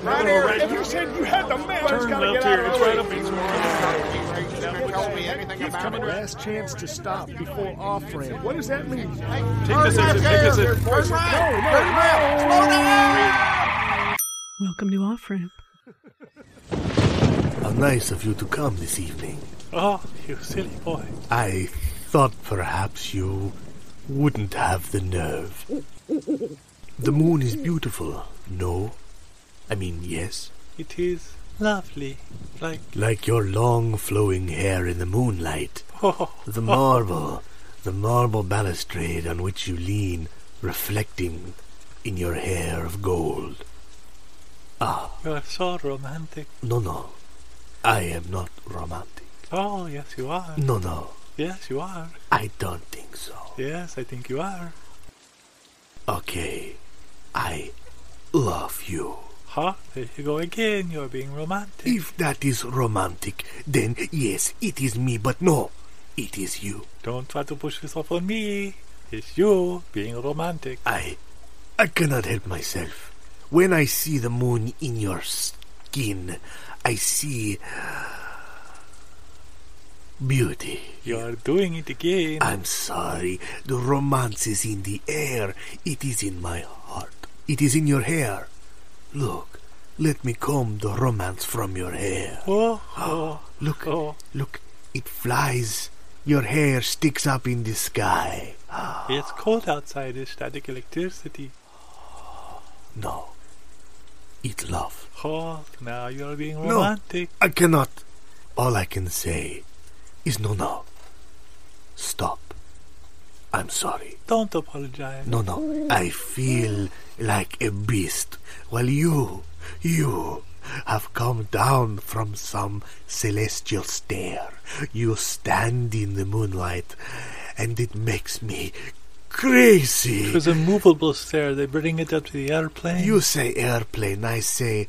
Right here. If you said you had the man, it's got to get out of the way. Tell me anything about it. Last chance to stop before Offramp. What does that mean? Take this exit. Turn right. Slow down. Welcome to Offramp. How nice of you to come this evening. Oh, you silly boy. I thought perhaps you wouldn't have the nerve. The moon is beautiful, no? I mean, yes? It is lovely. Like your long flowing hair in the moonlight. Oh, The marble balustrade on which you lean, reflecting in your hair of gold. Ah. You are so romantic. No. I am not romantic. Oh, yes, you are. No. Yes, you are. I don't think so. Yes, I think you are. Okay. I love you. Huh? There you go again. You're being romantic. If that is romantic, then yes, it is me, but no, it is you. Don't try to push this off on me. It's you being romantic. I cannot help myself. When I see the moon in your skin, I see beauty. You're doing it again. I'm sorry. The romance is in the air. It is in my heart. It is in your hair. Look, let me comb the romance from your hair. Look, it flies. Your hair sticks up in the sky. It's cold outside. It's static electricity. No, it's love. Oh, now you're being romantic. No, I cannot. All I can say is no. Stop. I'm sorry. Don't apologize. No. I feel like a beast, while you have come down from some celestial stair. You stand in the moonlight, and it makes me crazy. It was a movable stair. They bring it up to the airplane. You say airplane, I say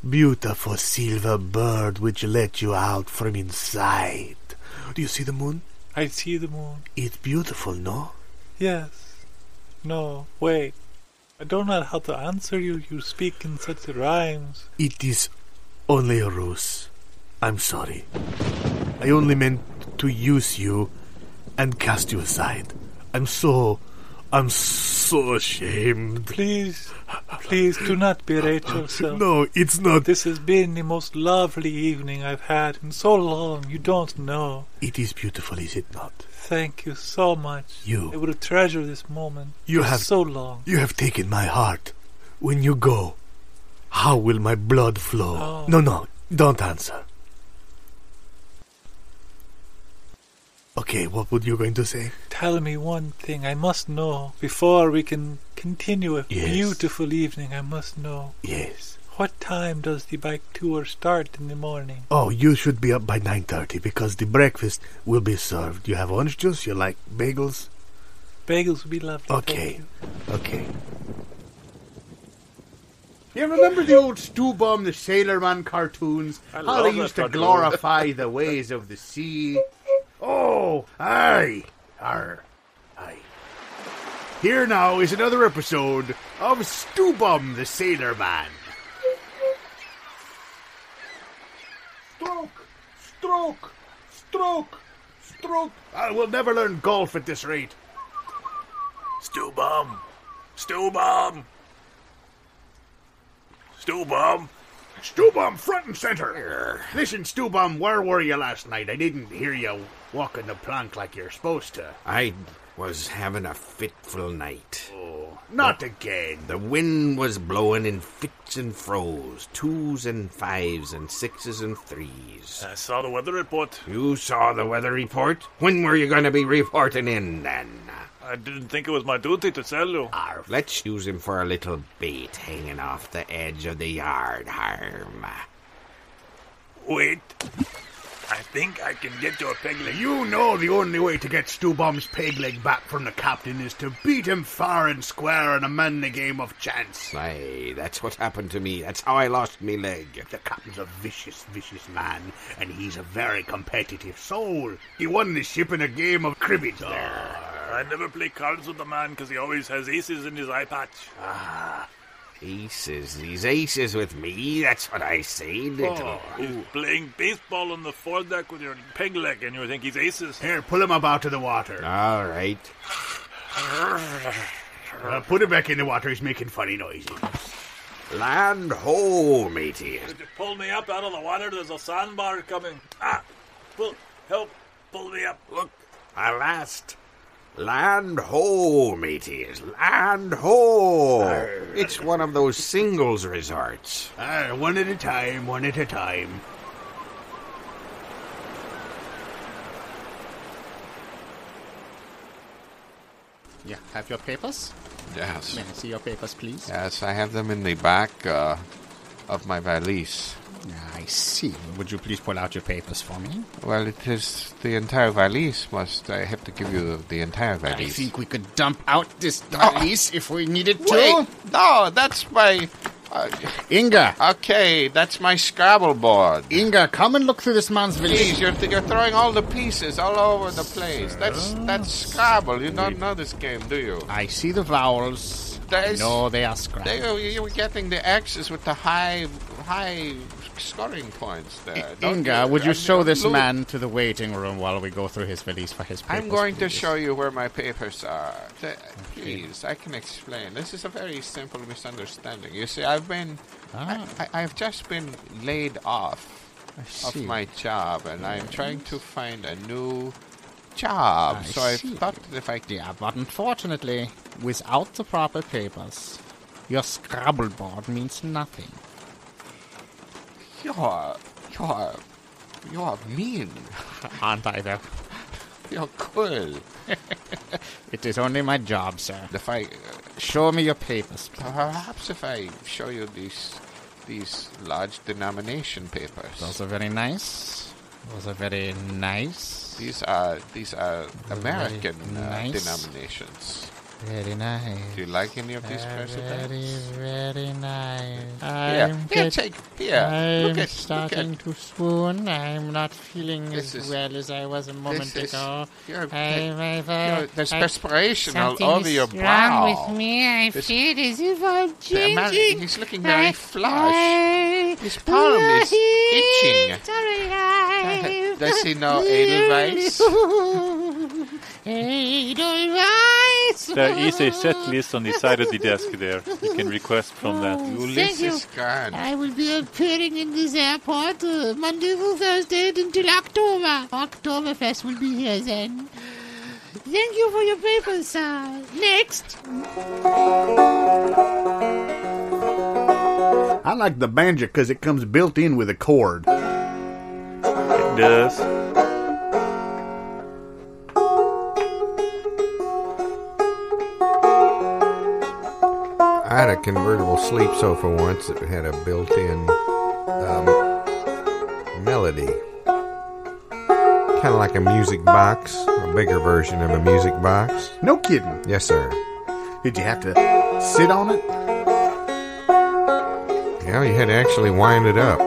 beautiful silver bird which let you out from inside. Do you see the moon? I see the moon. It's beautiful, no? Yes. No, wait. I don't know how to answer you. You speak in such rhymes. It is only a ruse. I'm sorry. I only meant to use you and cast you aside. I'm so ashamed. Please do not berate yourself. No, it's not. This has been the most lovely evening I've had in so long. You don't know. It is beautiful, is it not? Thank you so much. I will treasure this moment so long. You have taken my heart. When you go, how will my blood flow? Oh. No, don't answer. Okay, what were you going to say? Tell me one thing. I must know. Before we can continue a Yes. beautiful evening, I must know. Yes. What time does the bike tour start in the morning? Oh, you should be up by 9:30 because the breakfast will be served. You have orange juice? You like bagels? Bagels would be lovely. Okay. You remember the old Stewbum the Sailor Man cartoons? How they used to glorify the ways of the sea? Oh, aye. Here now is another episode of Stewbum the Sailor Man. Stroke. I will never learn golf at this rate. Stewbum. Stewbum, front and center. Listen, Stewbum, where were you last night? I didn't hear you walking the plank like you're supposed to. I was having a fitful night. Oh, not again. The wind was blowing in fits and froze, 2s and 5s and 6s and 3s. I saw the weather report. You saw the weather report? When were you going to be reporting in, then? I didn't think it was my duty to tell you. Let's use him for a little bait hanging off the edge of the yard, Harm. Wait. I think I can get you a peg leg. You know the only way to get Stewbum's peg leg back from the captain is to beat him fair and square and amend the game of chance. Aye, that's what happened to me. That's how I lost me leg. The captain's a vicious man, and he's a very competitive soul. He won the ship in a game of cribbage there. I never play cards with the man because he always has aces in his eye patch. Aces. These aces with me. That's what I say. He's playing baseball on the foredeck with your peg leg, and you think he's aces? Here, pull him up out of the water. All right. Put him back in the water. He's making funny noises. Land ho, matey. Could you pull me up out of the water? There's a sandbar coming. Pull me up. Look, I last. Land ho, mateys. Land ho. It's one of those singles resorts. One at a time, one at a time. You have your papers? Yes. May I see your papers, please? Yes, I have them in the back of my valise. I see. Would you please pull out your papers for me? Well, it is the entire valise. I have to give you the entire valise. I think we could dump out this valise if we needed to. Wait! No, that's my... Inga! Okay, that's my Scrabble board. Inga, come and look through this man's valise. Please, you're throwing all the pieces all over the place. That's Scrabble. You don't know this game, do you? I see the vowels. No, they are Scrabble. You were getting the X's with the high scoring points there. Inga, would you show this man to the waiting room while we go through his valise for his papers? I'm going to show you where my papers are. Please, I can explain. This is a very simple misunderstanding. You see, I've just been laid off of my job, and I'm trying to find a new job. I thought that if I... Yeah, but unfortunately, without the proper papers, your Scrabble board means nothing. You're mean. Aren't I, though? You're cool. It is only my job, sir. If I... show me your papers, please. Perhaps if I show you these large denomination papers. Those are very nice. These are American denominations. Very nice. Do you like any of these presidents? Very nice. I'm starting to swoon. I'm not feeling as well as I was a moment ago. There's perspiration all over your brow. Something is wrong with me. I feel as if I'm changing. He's looking very flush. His palm is itching. Does he know Edelweiss? There is a set list on the side of the desk there. You can request from that. Ulysses Grant. I will be appearing in this airport Monday through Thursday until October. Oktoberfest will be here then. Thank you for your papers, sir. Next. I like the banjo because it comes built in with a cord. It does. I had a convertible sleep sofa once that had a built-in melody. Kind of like a music box, a bigger version of a music box. No kidding. Yes, sir. Did you have to sit on it? Yeah, you had to actually wind it up.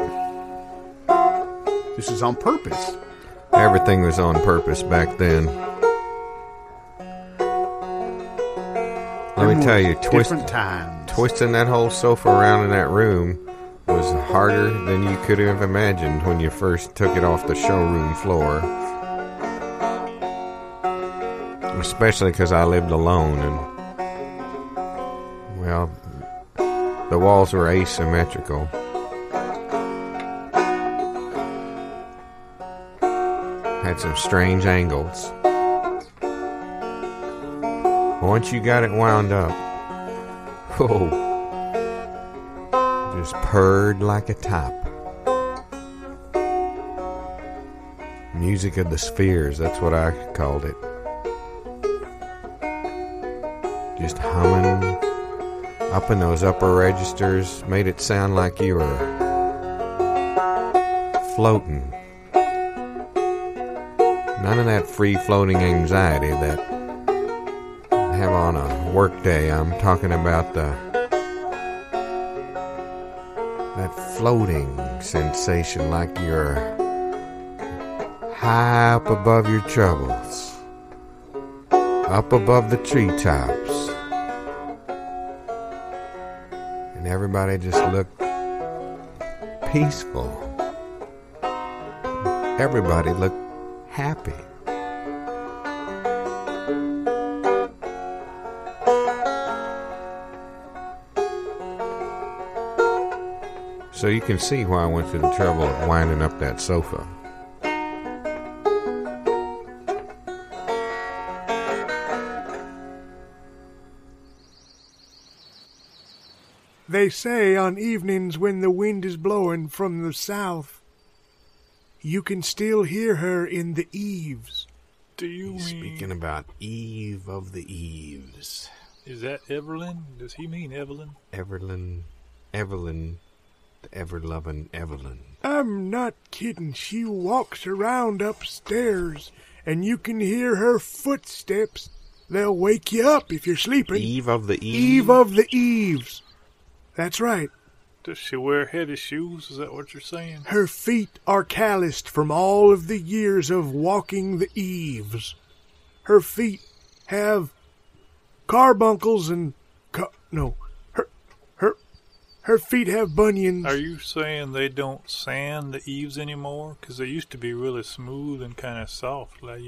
This is on purpose. Everything was on purpose back then. Let me tell you, twisting that whole sofa around in that room was harder than you could have imagined when you first took it off the showroom floor. Especially because I lived alone and, well, the walls were asymmetrical. Had some strange angles. Once you got it wound up, just purred like a top. Music of the spheres, that's what I called it. Just humming up in those upper registers, made it sound like you were floating. None of that free-floating anxiety that have on a work day. I'm talking about that floating sensation, like you're high up above your troubles, up above the treetops, and And everybody just looked peaceful. Everybody looked happy. So you can see why I went to the trouble of winding up that sofa. They say on evenings when the wind is blowing from the south, you can still hear her in the eaves. Do you mean... Speaking about Eve of the Eves. Is that Evelyn? Does he mean Evelyn? Evelyn, the ever-loving Evelyn. I'm not kidding. She walks around upstairs, and you can hear her footsteps. They'll wake you up if you're sleeping. Eve of the Eves? Eve of the Eves. That's right. Does she wear heavy shoes? Is that what you're saying? Her feet are calloused from all of the years of walking the eaves. Her feet have carbuncles and... Her feet have bunions. Are you saying they don't sand the eaves anymore? Because they used to be really smooth and kind of soft. Like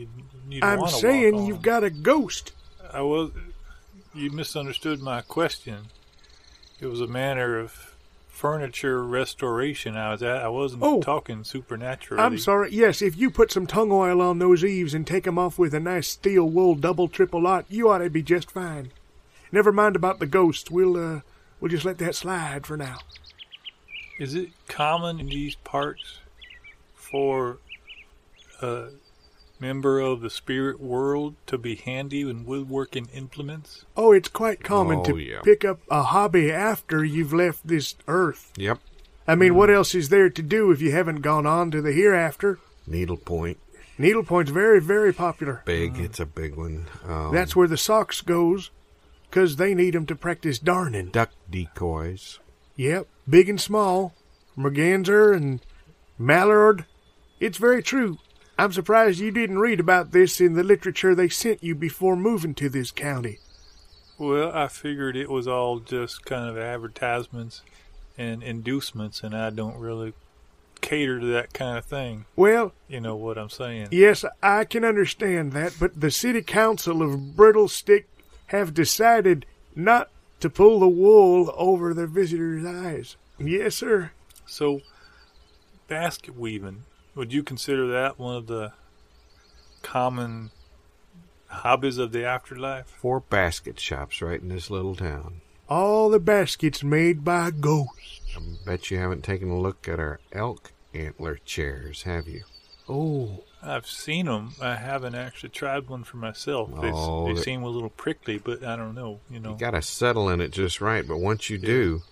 I'm saying you've got a ghost. You misunderstood my question. It was a matter of furniture restoration. I wasn't talking supernaturally. I'm sorry. Yes, if you put some tongue oil on those eaves and take them off with a nice steel wool double triple lot, you ought to be just fine. Never mind about the ghost. We'll just let that slide for now. Is it common in these parts for a member of the spirit world to be handy in woodworking implements? Oh, it's quite common to pick up a hobby after you've left this earth. Yep. I mean, what else is there to do if you haven't gone on to the hereafter? Needlepoint. Needlepoint's very, very popular. Big. It's a big one. That's where the socks goes, 'cause they need 'em to practice darning. Duck decoys. Yep, big and small. Merganser and mallard. It's very true. I'm surprised you didn't read about this in the literature they sent you before moving to this county. Well, I figured it was all just kind of advertisements and inducements, and I don't really cater to that kind of thing. Well... You know what I'm saying? Yes, I can understand that, but the city council of Brittlestick have decided not to pull the wool over their visitors' eyes. Yes, sir. So, basket weaving, would you consider that one of the common hobbies of the afterlife? 4 basket shops right in this little town. All the baskets made by ghosts. I bet you haven't taken a look at our elk antler chairs, have you? Oh. I've seen them. I haven't actually tried one for myself. They seem a little prickly, but I don't know. You got to settle in it just right. But once you do,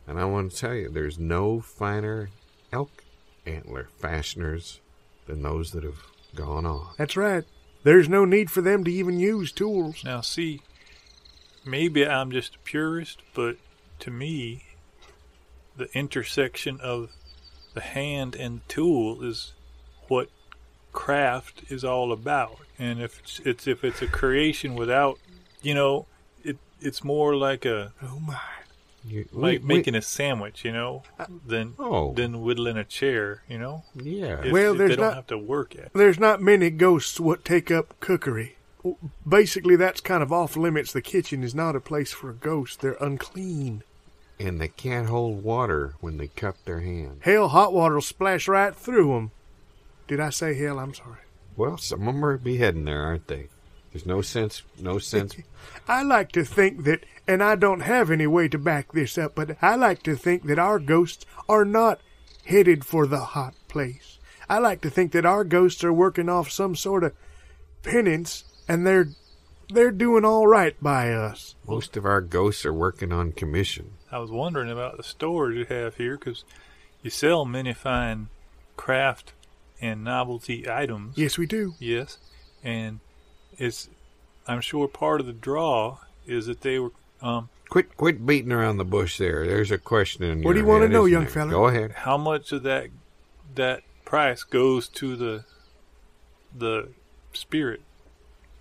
and I want to tell you, there's no finer elk antler fasteners than those that have gone on. That's right. There's no need for them to even use tools. Now, see, maybe I'm just a purist, but to me, the intersection of the hand and the tool is what craft is all about. And if it's a creation without, it's more like making a sandwich, than whittling a chair, Yeah. Well, they don't have to work at it. There's not many ghosts what take up cookery. Basically, that's kind of off limits. The kitchen is not a place for a ghost. They're unclean. And they can't hold water when they cup their hand. Hell, hot water will splash right through them. Did I say hell? I'm sorry. Well, some of them are beheading there, aren't they? There's no sense. I like to think that, and I don't have any way to back this up, but I like to think that our ghosts are not headed for the hot place. I like to think that our ghosts are working off some sort of penance, and they're doing all right by us. Most of our ghosts are working on commission. I was wondering about the stores you have here, because you sell many fine craft and novelty items. Yes, we do. Yes, and I'm sure part of the draw is that they were... Quit beating around the bush there. There's a question in your What do you want to know, young there? fella? Go ahead. How much of that price goes to the spirit,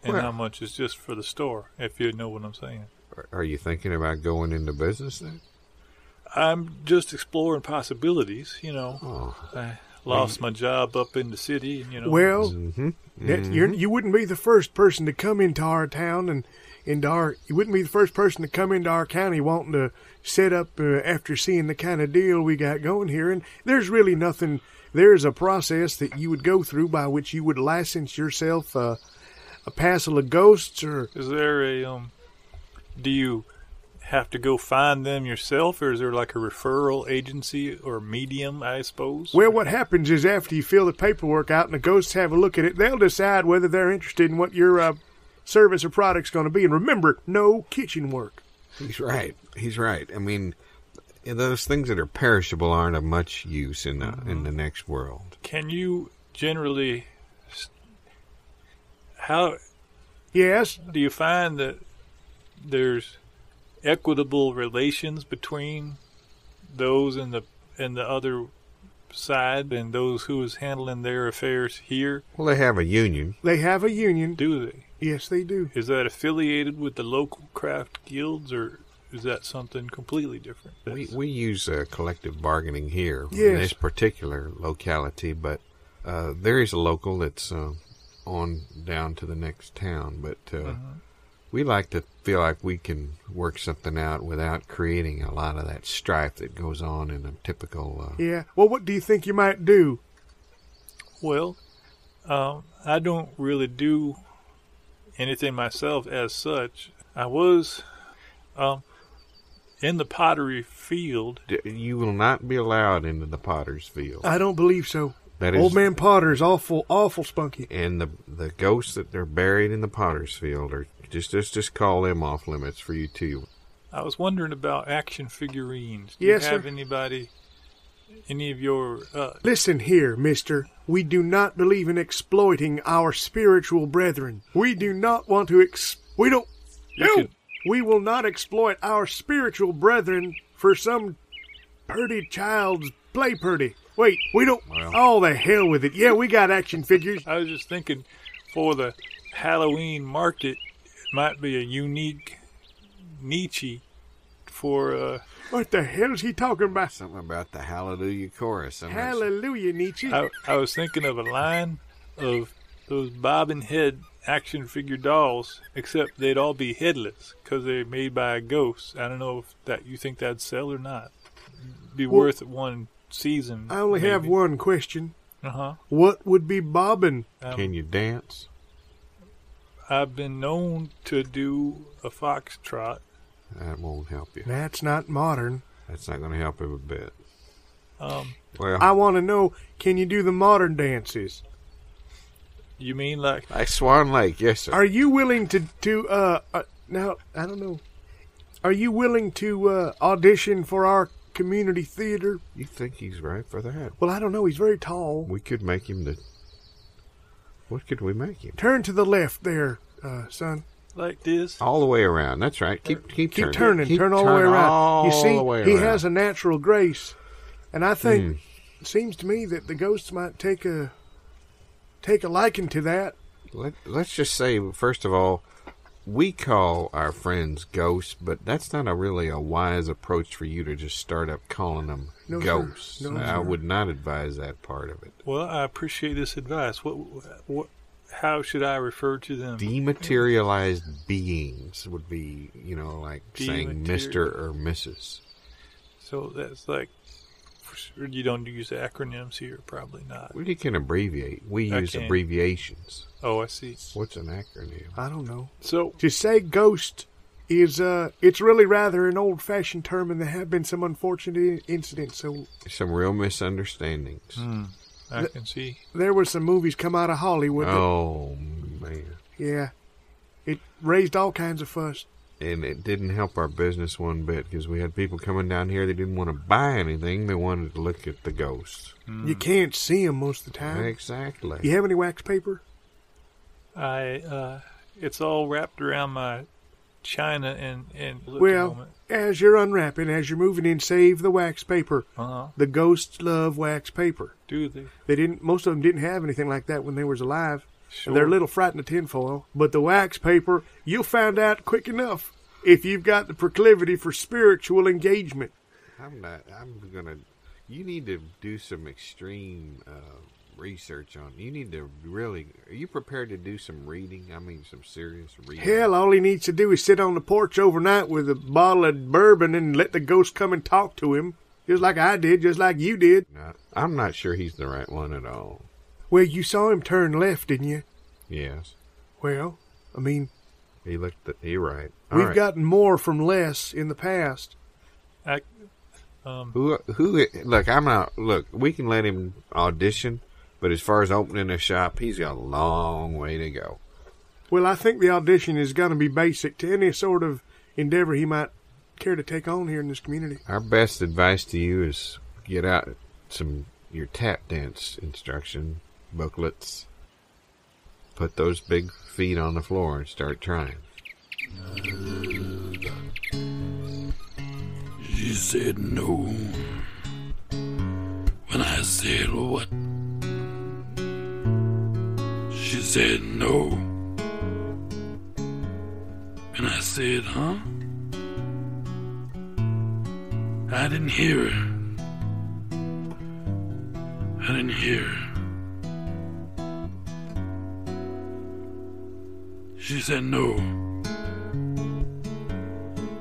and how much is just for the store, if you know what I'm saying? Are you thinking about going into business then? I'm just exploring possibilities, you know. Oh. I lost my job up in the city, and, you know. Well, you wouldn't be the first person to come into our town and you wouldn't be the first person to come into our county wanting to set up after seeing the kind of deal we got going here. And there's really nothing. There's a process that you would go through by which you would license yourself a passel of ghosts. Or is there a do you have to go find them yourself, or is there like a referral agency or medium, I suppose? Well, what happens is after you fill the paperwork out and the ghosts have a look at it, they'll decide whether they're interested in what your service or product's going to be. And remember, no kitchen work. He's right. I mean, those things that are perishable aren't of much use in the next world. Can you generally... How... Yes? Do you find that there's equitable relations between those in the other side and those who is handling their affairs here? Well, they have a union. They have a union. Do they? Yes, they do. Is that affiliated with the local craft guilds, or is that something completely different? We use collective bargaining here in Yes. this particular locality, but there is a local that's on down to the next town. But we like to feel like we can work something out without creating a lot of that strife that goes on in a typical... Yeah. Well, what do you think you might do? Well, I don't really do anything myself as such. I was in the pottery field. You will not be allowed into the potter's field. I don't believe so. That is, Old Man Potter's awful spunky. And the ghosts that are buried in the potter's field are just call them off limits for you too. I was wondering about action figurines. Do Yes, you have sir. any of your... Listen here, mister. We do not believe in exploiting our spiritual brethren. We do not want to We will not exploit our spiritual brethren for some purdy child's play purdy. Wait, we don't... Oh, the hell with it. Yeah, we got action figures. I was just thinking for the Halloween market, it might be a unique Nietzsche for... What the hell is he talking about? Something about the Hallelujah chorus. Hallelujah, Nietzsche. I was thinking of a line of those bobbin head action figure dolls, except they'd all be headless because they're made by a ghost. I don't know if that you think that'd sell or not. Be worth one season. I only have one question. Uh-huh. What would be bobbin? Can you dance? I've been known to do a foxtrot. That won't help you. That's not modern. That's not going to help him a bit. Well, I want to know, can you do the modern dances? You mean like Swan Lake? Yes, sir. Are you willing to now, I don't know. Are you willing to audition for our community theater? You think he's right for that? Well, I don't know. He's very tall. We could make him What could we make him? Turn to the left there, son. Like this? All the way around. That's right. Keep turning. Turn all the way around. You see, he around. has a natural grace. And I think, it seems to me that the ghosts might take a liking to that. Let's just say, first of all, we call our friends ghosts, but that's not really a wise approach for you to just start up calling them ghosts. No, I would not advise that part of it. Well, I appreciate this advice. What? How should I refer to them? Dematerialized beings would be, like saying Mr. or Mrs. So that's like, you don't use acronyms here, probably not. Well, you can abbreviate. We use abbreviations. Oh, I see. What's an acronym? I don't know. So to say ghost is, it's really rather an old-fashioned term, and there have been some unfortunate incidents. So some real misunderstandings. I can see. There were some movies come out of Hollywood. Oh, man. Yeah. It raised all kinds of fuss. And it didn't help our business one bit, because we had people coming down here that didn't want to buy anything. They wanted to look at the ghosts. You can't see them most of the time. Exactly. You have any wax paper? It's all wrapped around my china and well, as you're unwrapping, as you're moving in, save the wax paper. The ghosts love wax paper. Do they? Most of them didn't have anything like that when they was alive. Sure. And they're a little frightened of tinfoil. But the wax paper, you'll find out quick enough if you've got the proclivity for spiritual engagement. You need to do some extreme research on. You need to really. Are you prepared to do some reading? I mean, some serious reading. Hell, all he needs to do is sit on the porch overnight with a bottle of bourbon and let the ghost come and talk to him, just like I did, just like you did. No, I'm not sure he's the right one at all. Well, you saw him turn left, didn't you? Yes. Well, I mean, You're right. We've gotten more from less in the past. Look, I'm not. Look, we can let him audition, but as far as opening a shop, he's got a long way to go. Well, I think the audition is going to be basic to any sort of endeavor he might care to take on here in this community. Our best advice to you is get out your tap dance instruction booklets. Put those big feet on the floor and start trying. She said no. When I said what? She said no. And I said, huh? I didn't hear her. I didn't hear her. She said no.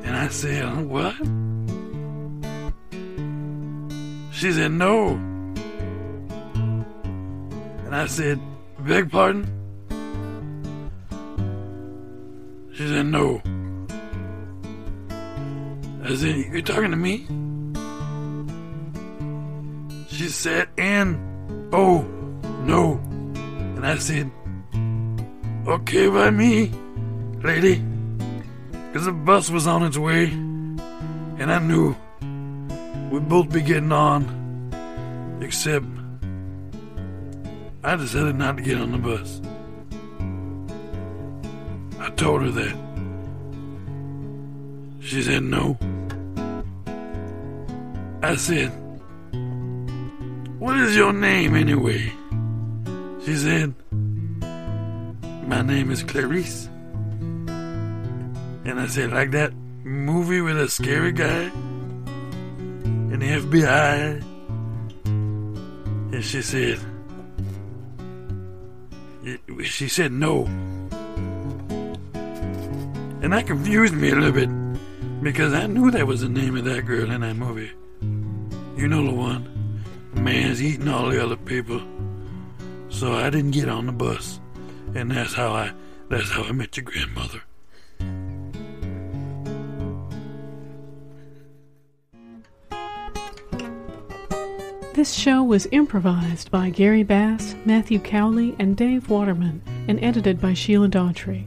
And I said, what? She said no. And I said, beg pardon? She said no. I said, you're talking to me? She said, oh, no. And I said, okay by me, lady. Because the bus was on its way. And I knew we'd both be getting on. Except I decided not to get on the bus. I told her that. She said no. I said, what is your name anyway? She said, my name is Clarice. And I said, like that movie with a scary guy and the FBI? And she said no. And that confused me a little bit because I knew that was the name of that girl in that movie. You know the one. The man's eating all the other people. So I didn't get on the bus. And that's how I met your grandmother. This show was improvised by Gary Bass, Matthew Cowley, and Dave Waterman, and edited by Sheila Daughtry.